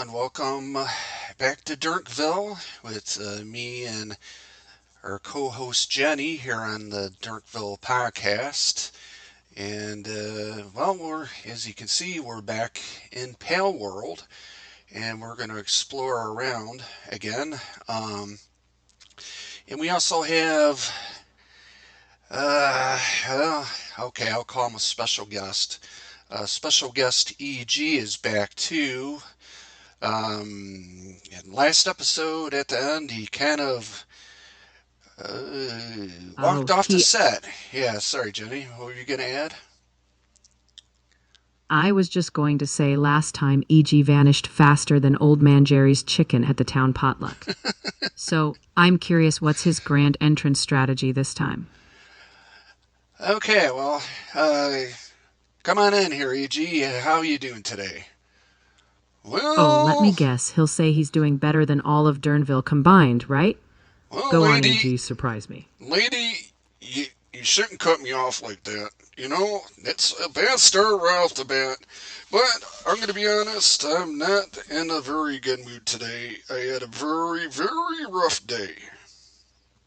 and welcome back to Durnkville with me and our co-host Jennie here on the Durnkville podcast. And as you can see, we're back in Palworld, and we're going to explore around again. And we also have, uh, uh, okay, I'll call him a special guest. Special guest EG is back too. In last episode, at the end, he kind of Oh, walked off the he. set. Yeah, sorry, Jenny. What were you going to add? I was just going to say last time E.G. vanished faster than Old Man Jerry's chicken at the town potluck. So I'm curious what's his grand entrance strategy this time? Okay, well, uh, come on in here, EG. How are you doing today? Oh, let me Well, guess. He'll say he's doing better than all of Durnville combined, right? well, Go on, lady, E.G., surprise me. you shouldn't cut me off like that. You know, it's a bad start right off the bat. But I'm going to be honest, I'm not in a very good mood today. I had a very, very rough day.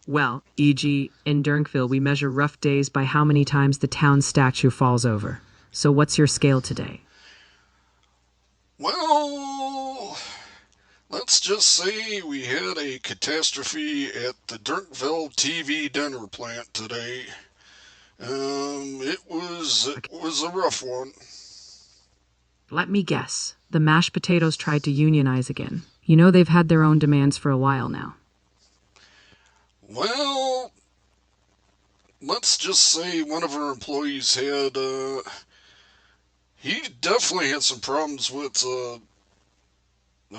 Well, E.G., in Durnkville, we measure rough days by how many times the town statue falls over. So what's your scale today? Well, let's just say we had a catastrophe at the Durnkville TV Dinner Plant today. It was a rough one. Let me guess. The mashed potatoes tried to unionize again. You know they've had their own demands for a while now. Well, let's just say one of our employees had he definitely had some problems with the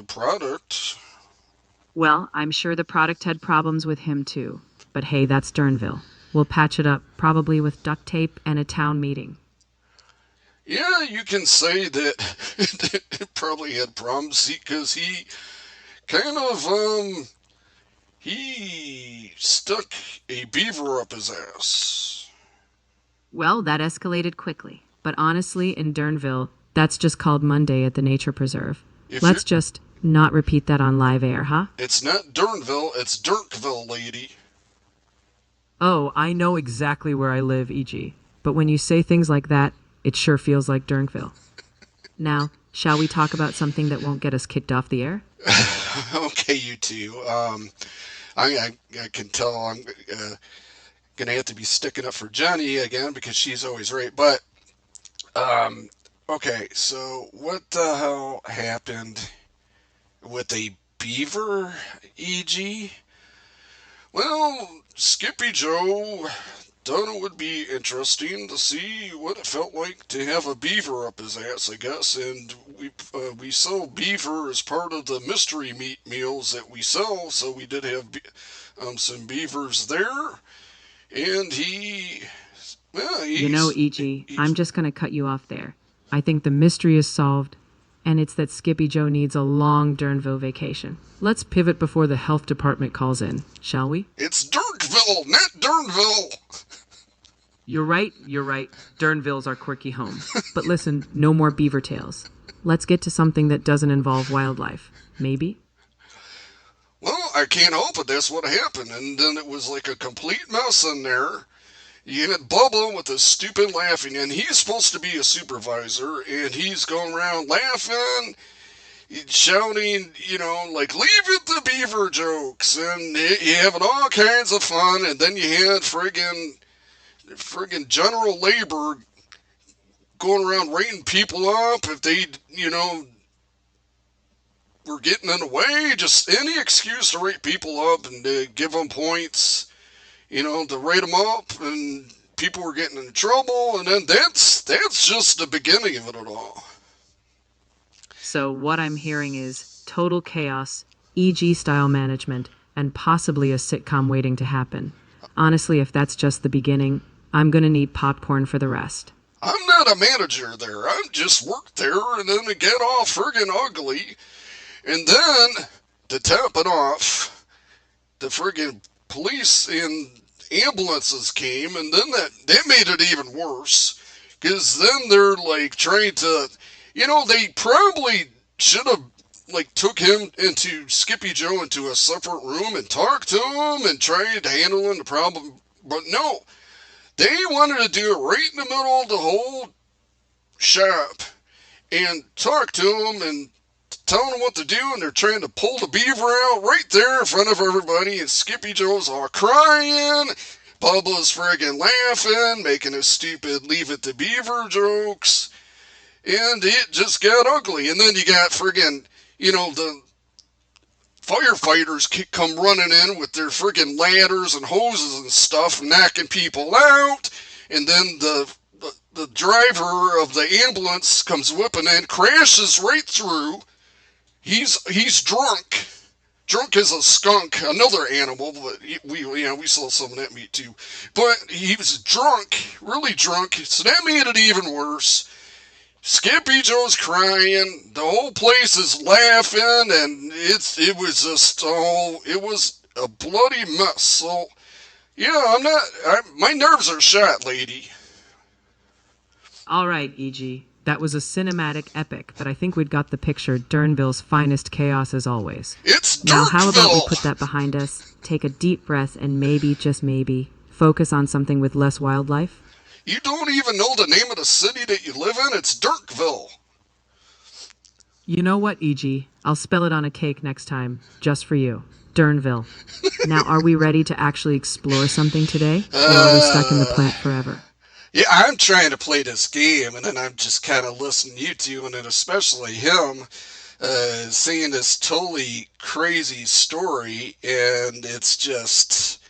product. Well, I'm sure the product had problems with him too. But hey, that's Durnville. We'll patch it up, probably with duct tape and a town meeting. Yeah, you can say that it probably had problems because he kind of he stuck a beaver up his ass. Well, that escalated quickly. But honestly, in Durnville, that's just called Monday at the Nature Preserve. If you Let's just not repeat that on live air, huh? It's not Durnville, it's Durnkville, lady. Oh, I know exactly where I live, E.G. But when you say things like that, it sure feels like Durnkville. Now, shall we talk about something that won't get us kicked off the air? Okay, you two. I can tell I'm gonna have to be sticking up for Jenny again because she's always right. But um, okay, so what the hell happened with a beaver, EG? Well, Skippy Joe thought it would be interesting to see what it felt like to have a beaver up his ass, I guess. And we sell beaver as part of the mystery meat meals that we sell, so we did have some beavers there. And You know, E.G., I'm just going to cut you off there. I think the mystery is solved, and it's that Skippy Joe needs a long Durnville vacation. Let's pivot before the health department calls in, shall we? it's Durnkville, not Durnville. You're right. Durnville's our quirky home. But listen, no more beaver tales. Let's get to something that doesn't involve wildlife. Maybe? Well, I can't help it. That's what happened. And then it was like a complete mess in there. You had Bubba with his stupid laughing, and he's supposed to be a supervisor, and he's going around laughing, shouting, like, leave it to beaver jokes, and you having all kinds of fun, and then you had friggin' general labor going around rating people up if they, were getting in the way, just any excuse to rate people up and to give them points, to rate them up, and people were getting in trouble, and then that's just the beginning of it all. So, what I'm hearing is total chaos, EG style management, and possibly a sitcom waiting to happen. Honestly, if that's just the beginning, I'm gonna need popcorn for the rest. I'm not a manager there. I just worked there, and then it get all friggin' ugly. And then, to top it off, the friggin' police and ambulances came, and then that made it even worse. Because then they're like trying to, they probably should have like took him into Skippy Joe into a separate room and talked to him and tried handling the problem. But no, they wanted to do it right in the middle of the whole shop and talk to him and telling them what to do, and they're trying to pull the beaver out right there in front of everybody, and Skippy Joe's all crying. Bubba's friggin' laughing, making his stupid leave it to beaver jokes, and it just got ugly. And then you got friggin', the firefighters come running in with their friggin' ladders and hoses and stuff, knocking people out, and then the driver of the ambulance comes whipping in, crashes right through. He's drunk. Drunk as a skunk, another animal, but we saw some of that meat too. But he was drunk, really drunk, so that made it even worse. Skippy Joe's crying, the whole place is laughing, and it was a bloody mess. So yeah, my nerves are shot, lady. All right, E.G. That was a cinematic epic, but I think we'd got the picture. Durnkville's finest chaos as always. It's Now, how about we Durnkville! put that behind us, take a deep breath, and maybe, just maybe, focus on something with less wildlife? You don't even know the name of the city that you live in? It's Durnkville. You know what, E.G.? I'll spell it on a cake next time, just for you. Durnkville. Now, are we ready to actually explore something today? Or are we stuck in the plant forever? Yeah, I'm trying to play this game, and then I'm just kind of listening to you two, and then especially him, seeing this totally crazy story, and it's just,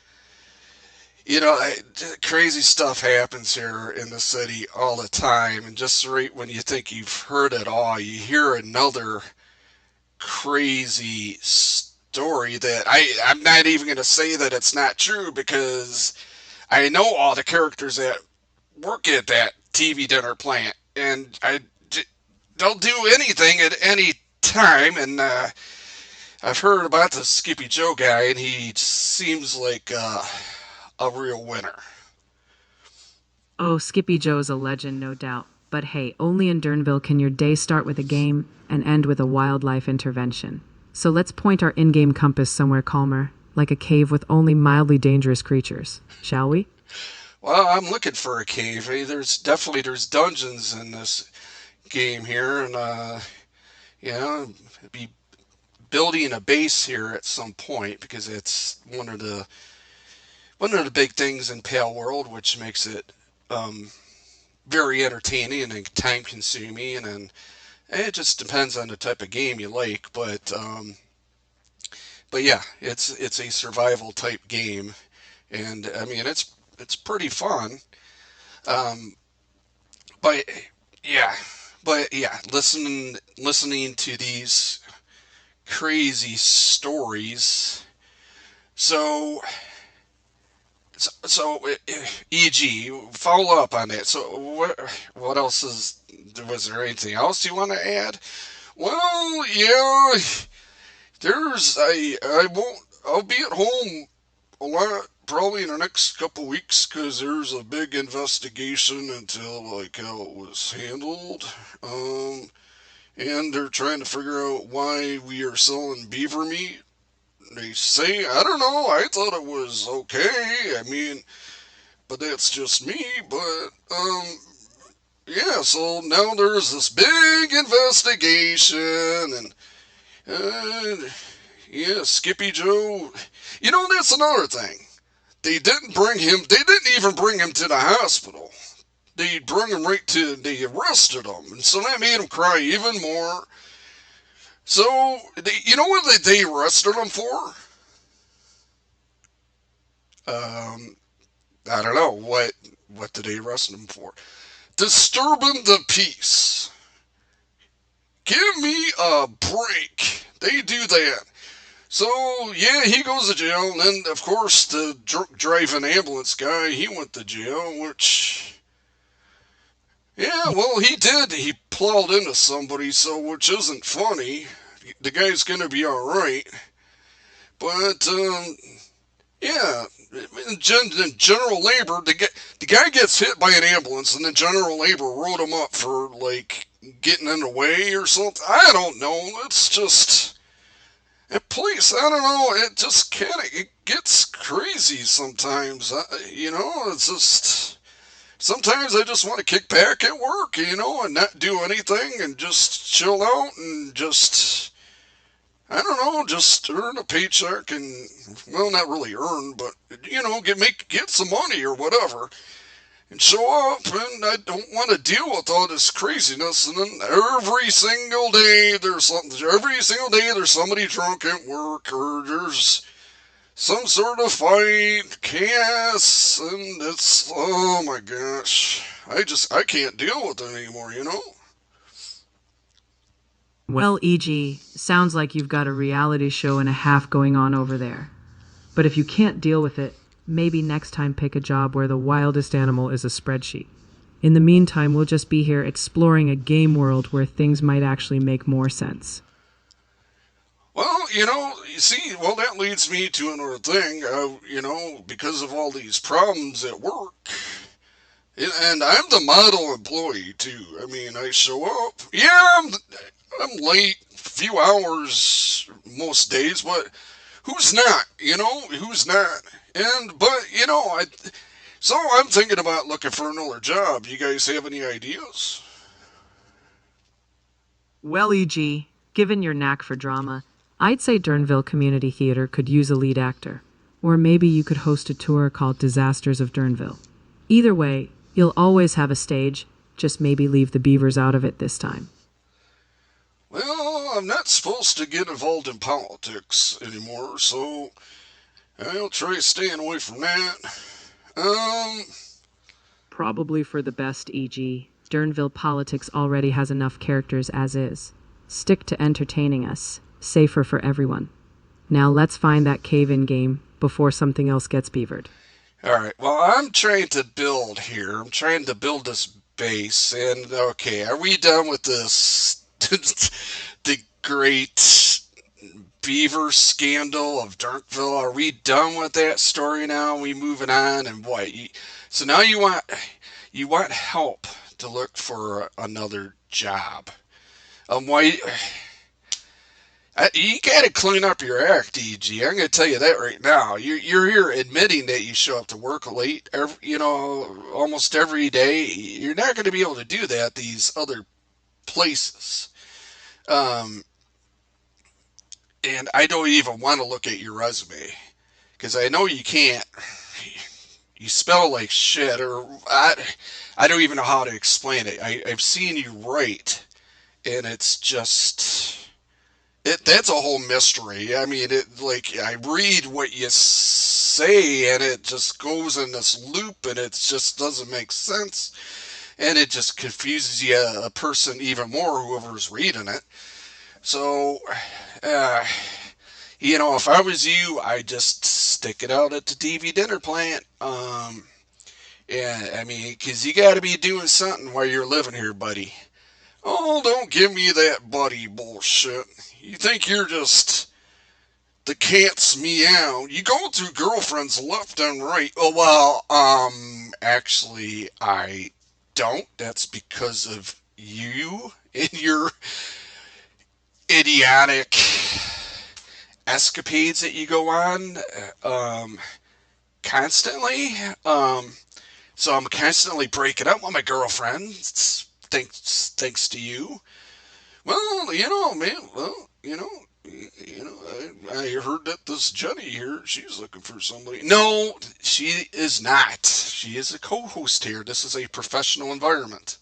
crazy stuff happens here in the city all the time, and just right when you think you've heard it all, you hear another crazy story that I'm not even going to say that it's not true because I know all the characters that work at that TV dinner plant, and they'll do anything at any time. And I've heard about the Skippy Joe guy, and he seems like a real winner. Oh, Skippy Joe's a legend, no doubt. But hey, only in Durnkville can your day start with a game and end with a wildlife intervention. So let's point our in-game compass somewhere calmer, like a cave with only mildly dangerous creatures, shall we? Well, I'm looking for a cave. Hey, there's dungeons in this game here, and be building a base here at some point because it's one of the big things in Palworld, which makes it very entertaining and time consuming, and it just depends on the type of game you like. But yeah, it's a survival type game, and I mean it's pretty fun. Um, but yeah, listening to these crazy stories. So e.g., follow up on that. So what else was there anything else you want to add? Well, yeah, I'll be at home a lot probably in the next couple weeks because there's a big investigation into like how it was handled. And they're trying to figure out why we are selling beaver meat. They say, I don't know, I thought it was okay. I mean, but that's just me. But, yeah, so now there's this big investigation, and, yeah, Skippy Joe. That's another thing. They didn't even bring him to the hospital. They they arrested him, and so that made him cry even more. So, you know what they arrested him for? Um, I don't know. What did they arrest him for? Disturbing the peace. Give me a break. They do that. So, yeah, he goes to jail, and then, of course, the drunk driving ambulance guy, he went to jail, which... Yeah, well, he did. He plowed into somebody, so which isn't funny. The guy's gonna be alright. But, yeah, in general labor, the guy gets hit by an ambulance, and then general labor wrote him up for, like, getting in the way or something. I don't know. It's just at police. I don't know. It just kind of it gets crazy sometimes. It's just sometimes I just want to kick back at work, and not do anything and just chill out and just I don't know, just earn a paycheck and well, not really earn, but get some money or whatever and show up. And I don't want to deal with all this craziness. And then every single day there's something. Every single day there's somebody drunk at work or there's some sort of fight, chaos, and it's oh my gosh, I can't deal with it anymore. Well, E.G., sounds like you've got a reality show and a half going on over there. But if you can't deal with it, maybe next time pick a job where the wildest animal is a spreadsheet. In the meantime, we'll just be here exploring a game world where things might actually make more sense. Well, you see, that leads me to another thing. Because of all these problems at work, and I'm the model employee too. I mean, I show up. Yeah, I'm late a few hours most days, but who's not? Who's not? And but so I'm thinking about looking for another job. You guys have any ideas? Well, E.G., given your knack for drama, I'd say Durnkville Community Theater could use a lead actor. Or maybe you could host a tour called Disasters of Durnkville. Either way, you'll always have a stage, just maybe leave the beavers out of it this time. Well, I'm not supposed to get involved in politics anymore, so I'll try staying away from that. Um, Probably for the best, E.G. Durnkville politics already has enough characters as is. Stick to entertaining us. Safer for everyone. Now let's find that cave-in game before something else gets beavered. Alright, well, I'm trying to build here. I'm trying to build this base, and okay, are we done with this? The great beaver scandal of Durnkville? Are we done with that story now? Are we moving on? And what? So now you want help to look for another job. Why? You gotta clean up your act, EG. I'm gonna tell you that right now. You're here admitting that you show up to work late, almost every day. You're not gonna be able to do that these other places. Um, and I don't even want to look at your resume because I know you can't. You spell like shit, or I don't even know how to explain it. I've seen you write, and it's just. That's a whole mystery. I mean, I read what you say, and it just goes in this loop, and it just doesn't make sense, and it just confuses you, a person even more, whoever's reading it. So, uh, if I was you, I'd just stick it out at the TV dinner plant. Yeah, I mean, 'cause you got to be doing something while you're living here, buddy. Oh, don't give me that buddy bullshit. You think you're just the cat's meow. You go through girlfriends left and right. Oh, well, actually, I don't. That's because of you and your idiotic escapades that you go on, constantly. So I'm constantly breaking up with my girlfriend, thanks to you. Well, man. Well, I heard that this Jennie here, she's looking for somebody. No, she is not. She is a co-host here. This is a professional environment.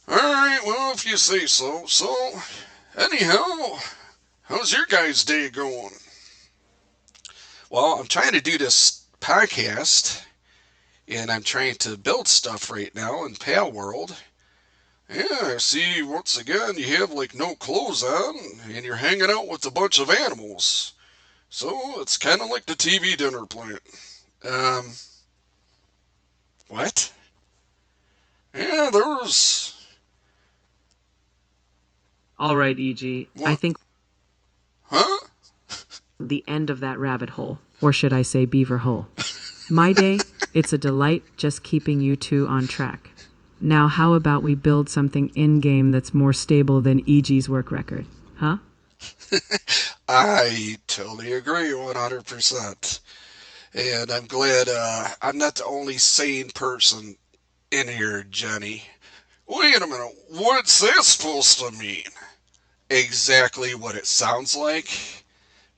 All right. Well, if you say so. So, anyhow, how's your guys' day going? Well, I'm trying to do this podcast, and I'm trying to build stuff right now in Palworld. Yeah, I see, once again, you have like no clothes on, and you're hanging out with a bunch of animals. So, it's kind of like the TV dinner plant. Um, what? Yeah, there was. All right, E.G., I What? think Huh? the end of that rabbit hole, or should I say beaver hole. My day, it's a delight just keeping you two on track. Now, how about we build something in game that's more stable than EG's work record? Huh? I totally agree 100%. And I'm glad I'm not the only sane person in here, Jenny. Wait a minute, what's that supposed to mean? Exactly what it sounds like,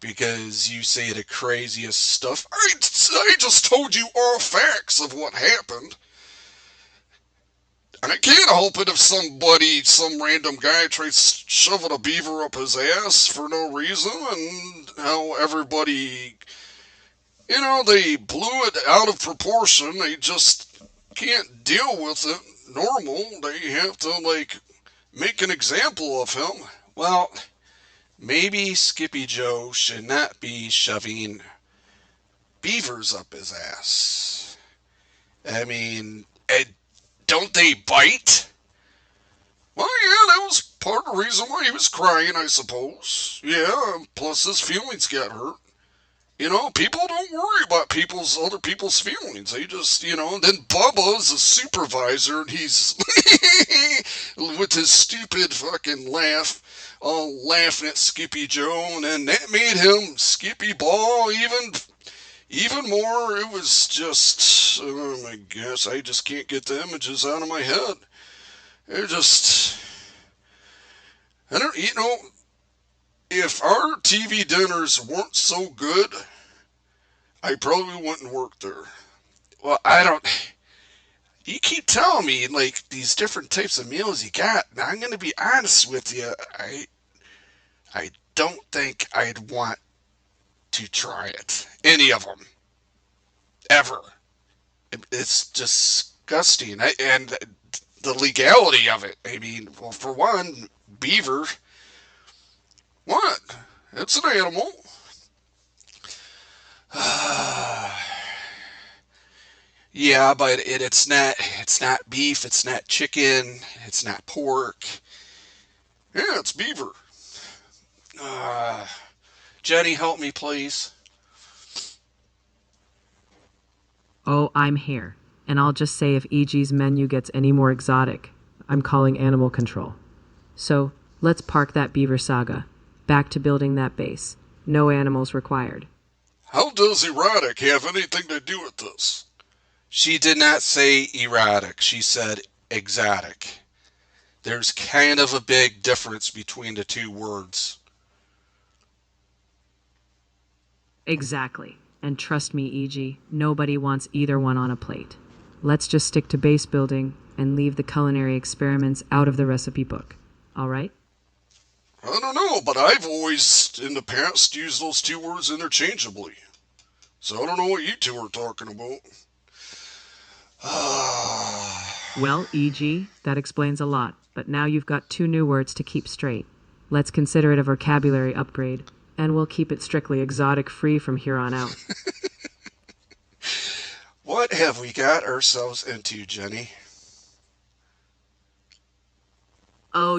because you say the craziest stuff. I just told you all facts of what happened. And I can't help it if some random guy tries shoving a beaver up his ass for no reason, and how everybody, they blew it out of proportion. They just can't deal with it normal. They have to, make an example of him. Well, maybe Skippy Joe should not be shoving beavers up his ass. I mean, don't they bite? Well, yeah, that was part of the reason why he was crying, I suppose. Yeah, plus his feelings got hurt. People don't worry about other people's feelings. They just, and then Bubba's a supervisor, and he's with his stupid fucking laugh, all laughing at Skippy Joe, and then that made him Skippy Ball even more. It was just, oh my gosh, I just can't get the images out of my head. They're just, I don't, if our TV dinners weren't so good, I probably wouldn't work there. Well, I don't. You keep telling me like these different types of meals you got. Now I'm gonna be honest with you. I don't think I'd want to try it. Any of them ever. It's disgusting. And the legality of it. I mean, well, for one, beaver. What? It's an animal. Yeah, but it's not beef, it's not chicken, it's not pork. Yeah, it's beaver. Uh, Jenny, help me, please. Oh, I'm here. And I'll just say if EG's menu gets any more exotic, I'm calling animal control. So, let's park that beaver saga. Back to building that base. No animals required. How does erotic have anything to do with this? She did not say erotic. She said exotic. There's kind of a big difference between the two words. Exactly. And trust me, EG, nobody wants either one on a plate. Let's just stick to base building and leave the culinary experiments out of the recipe book. All right? I don't know, but I've always, in the past, used those two words interchangeably. So I don't know what you two are talking about. Well, EG, that explains a lot, but now you've got two new words to keep straight. Let's consider it a vocabulary upgrade, and we'll keep it strictly exotic free from here on out. What have we got ourselves into, Jenny? Oh,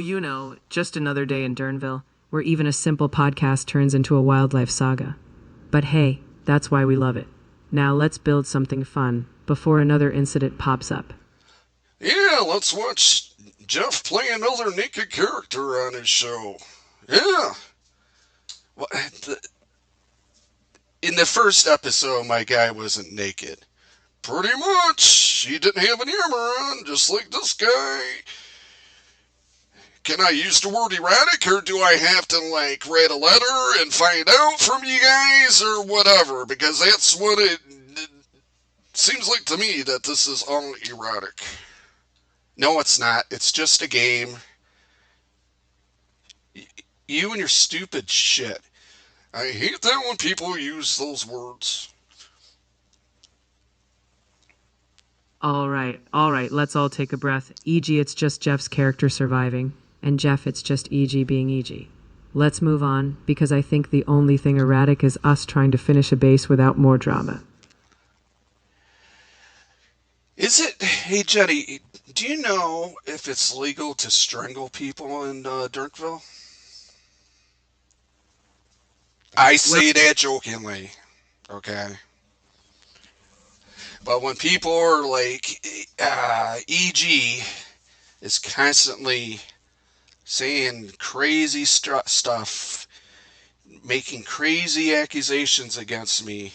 just another day in Durnkville, where even a simple podcast turns into a wildlife saga. But hey, that's why we love it. Now let's build something fun before another incident pops up. Yeah, let's watch Jeff play another naked character on his show. Yeah. Well, in the first episode, my guy wasn't naked. Pretty much. He didn't have an armor on, just like this guy. Can I use the word erratic, or do I have to, write a letter and find out from you guys, or whatever? Because that's what it seems like to me, that this is all erotic. No, it's not. It's just a game. You and your stupid shit. I hate that when people use those words. All right, let's all take a breath. EG, it's just Jeff's character surviving. And Jeff, it's just EG being EG. Let's move on, because I think the only thing erratic is us trying to finish a base without more drama. Is it? Hey, Jenny, do you know if it's legal to strangle people in Durnkville? I say that jokingly, okay? But when people are like, EG is constantly saying crazy stuff, making crazy accusations against me,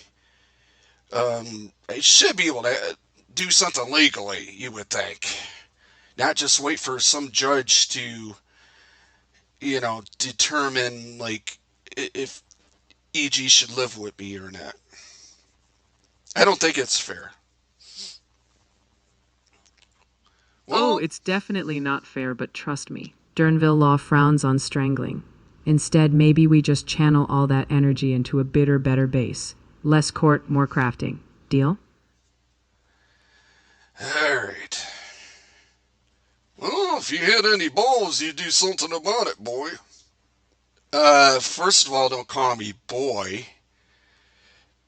I should be able to do something legally, you would think. Not just wait for some judge to, determine, like, if EG should live with me or not. I don't think it's fair. Oh, Well, it's definitely not fair, but trust me. Durnville law frowns on strangling. Instead, maybe we just channel all that energy into a bitter, better base. Less court, more crafting. Deal? alright. Well, if you had any balls, you'd do something about it, boy. First of all, don't call me boy.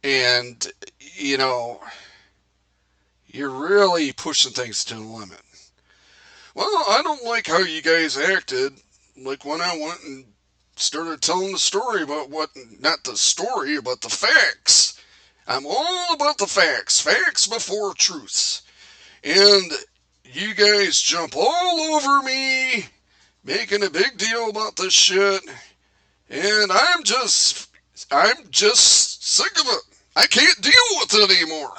And, you know, you're really pushing things to the limit. Well, I don't like how you guys acted. Like when I went and started telling the story about not the story, but the facts. I'm all about the facts. Facts before truths. And you guys jump all over me, making a big deal about this shit. And I'm just sick of it. I can't deal with it anymore.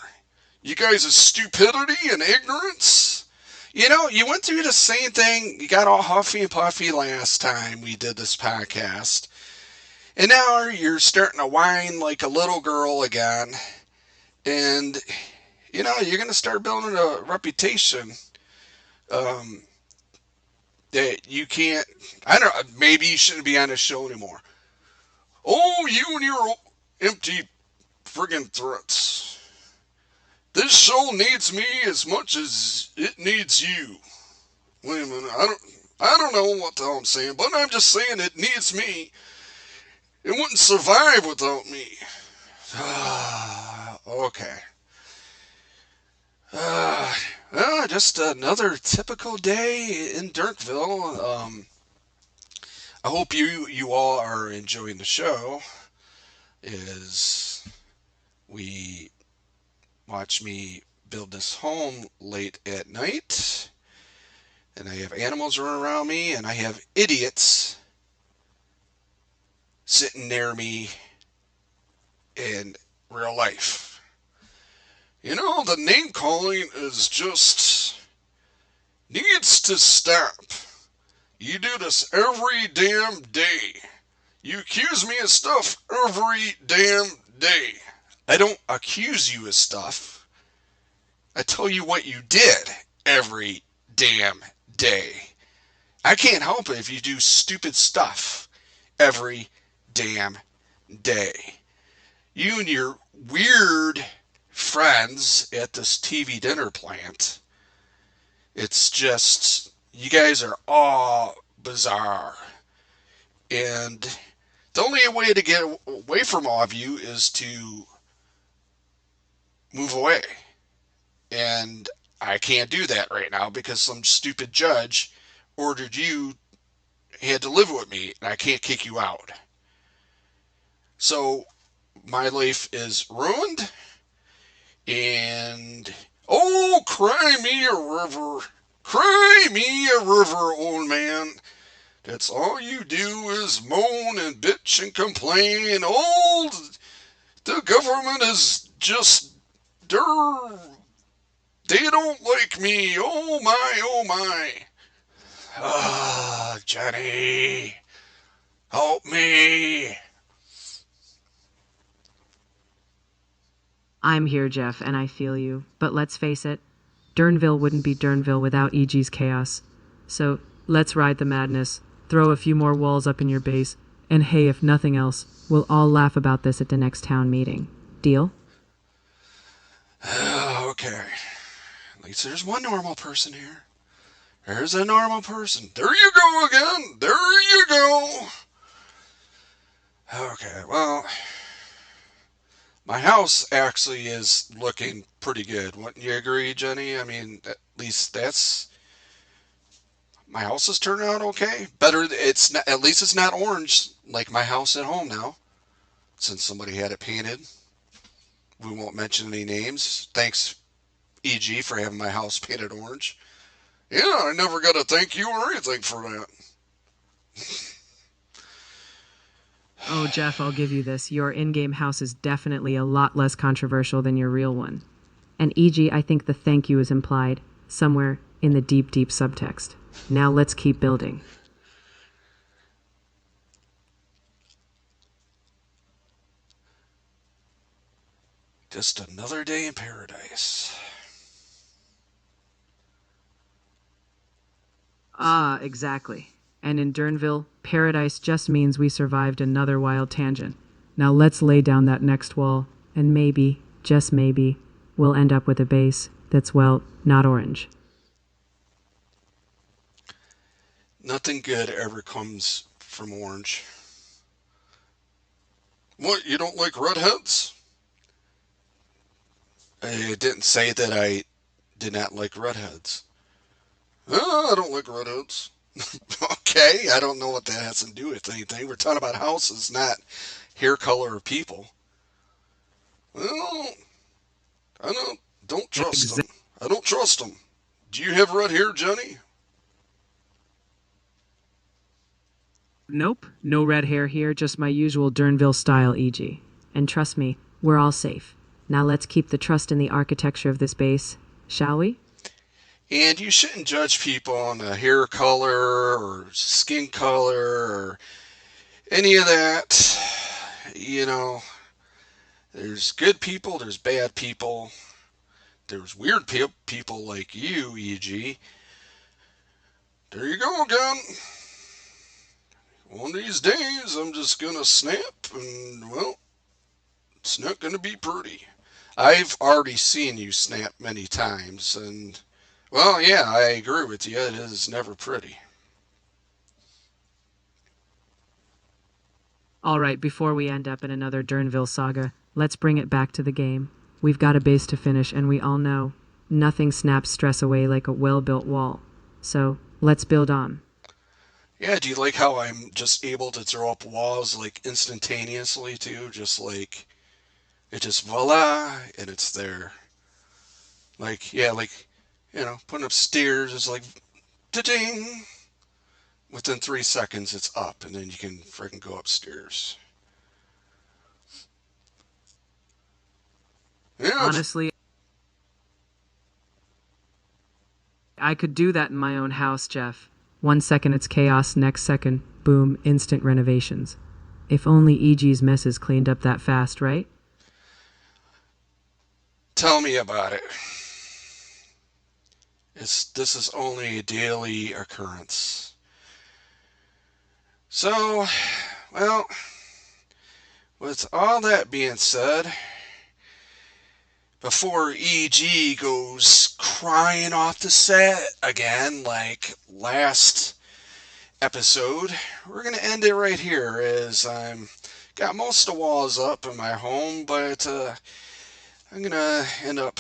You guys' stupidity and ignorance. You went through the same thing. You got all huffy and puffy last time we did this podcast. And now you're starting to whine like a little girl again. And, you're going to start building a reputation um, that you can't. I don't know. Maybe you shouldn't be on the show anymore. Oh, you and your empty friggin' threats. This show needs me as much as it needs you. Wait a minute. I don't know what the hell I'm saying, but I'm just saying it needs me. It wouldn't survive without me. Okay. Just another typical day in Durnkville. I hope you all are enjoying the show as we watch me build this home late at night. And I have animals running around me, and I have idiots sitting near me in real life. The name calling is just needs to stop. You do this every damn day. You accuse me of stuff every damn day. I don't accuse you of stuff. I tell you what you did every damn day. I can't help it if you do stupid stuff every damn day. You and your weird friends at this TV dinner plant, it's just, you guys are all bizarre. And the only way to get away from all of you is to move away. And I can't do that right now because some stupid judge ordered you, had to live with me, and I can't kick you out. So my life is ruined, and oh, cry me a river. Cry me a river, old man. That's all you do is moan and bitch and complain. Oh, the government is just, they're, they don't like me. Oh my, oh my. Ah, Jennie, help me. I'm here, Jeff, and I feel you. But let's face it, Durnville wouldn't be Durnville without EG's chaos. So let's ride the madness, throw a few more walls up in your base, and hey, if nothing else, we'll all laugh about this at the next town meeting. Deal? Okay. At least there's one normal person here. There's a normal person. There you go again. There you go. Okay, well, my house actually is looking pretty good. Wouldn't you agree, Jennie? I mean, at least that's, my house is turning out okay. Better, it's not, at least it's not orange like my house at home now, since somebody had it painted. We won't mention any names. Thanks E.g., for having my house painted orange. Yeah, I never got a thank you or anything for that. Oh, Jeff, I'll give you this. Your in game house is definitely a lot less controversial than your real one. And E.g., I think the thank you is implied somewhere in the deep, deep subtext. Now let's keep building. Just another day in paradise. Ah, exactly. And in Durnkville, paradise just means we survived another wild tangent. Now let's lay down that next wall, and maybe, just maybe, we'll end up with a base that's, well, not orange. Nothing good ever comes from orange. What, you don't like redheads? I didn't say that I did not like redheads. Oh, I don't like redheads. Okay, I don't know what that has to do with anything. We're talking about houses, not hair color of people. Well, I don't trust them. I don't trust them. Do you have red hair, Jennie? Nope, no red hair here, just my usual Durnkville style E.g. And trust me, we're all safe. Now let's keep the trust in the architecture of this base, shall we? And you shouldn't judge people on a hair color or skin color or any of that. You know, there's good people, there's bad people, there's weird people like you, E.g. There you go again. One of these days, I'm just gonna snap, and well, it's not gonna be pretty. I've already seen you snap many times, and well, yeah, I agree with you. It is never pretty. All right, before we end up in another Durnkville saga, let's bring it back to the game. We've got a base to finish, and we all know nothing snaps stress away like a well built wall. So let's build on. Yeah, do you like how I'm just able to throw up walls like instantaneously too? Just like it just voila, and it's there. Like yeah, like putting up stairs is like ding. Within 3 seconds, it's up, and then you can freaking go upstairs. Yeah, Honestly, I could do that in my own house, Jeff. 1 second it's chaos, next second, boom, instant renovations. If only E.G.'s messes cleaned up that fast, right? tell me about it. This is only a daily occurrence. So, well, with all that being said, before EG goes crying off the set again like last episode, we're gonna end it right here as I'm got most of the walls up in my home, but I'm gonna end up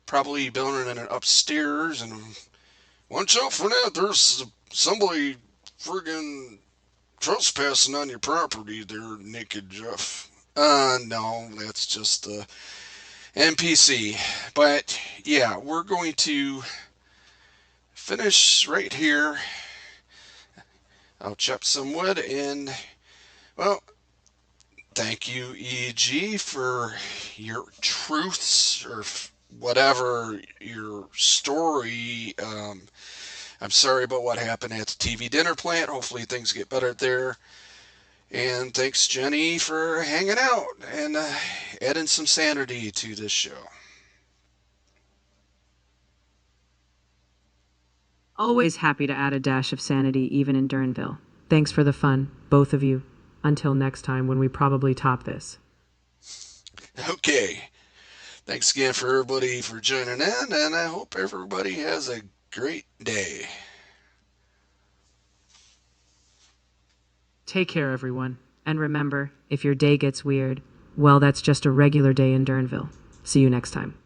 probably building an upstairs and watch out for that. There's somebody friggin' trespassing on your property there, Naked Jeff. No, that's just the NPC. But yeah, we're going to finish right here. I'll chop some wood and, well, thank you, EG, for your truths or whatever your story. I'm sorry about what happened at the TV dinner plant. Hopefully things get better there. And thanks, Jennie, for hanging out and adding some sanity to this show. Always happy to add a dash of sanity even in Durnkville. Thanks for the fun, both of you. Until next time when we probably top this. Okay. Thanks again for everybody for joining in, and I hope everybody has a great day. Take care, everyone. And remember, if your day gets weird, well, that's just a regular day in Durnkville. See you next time.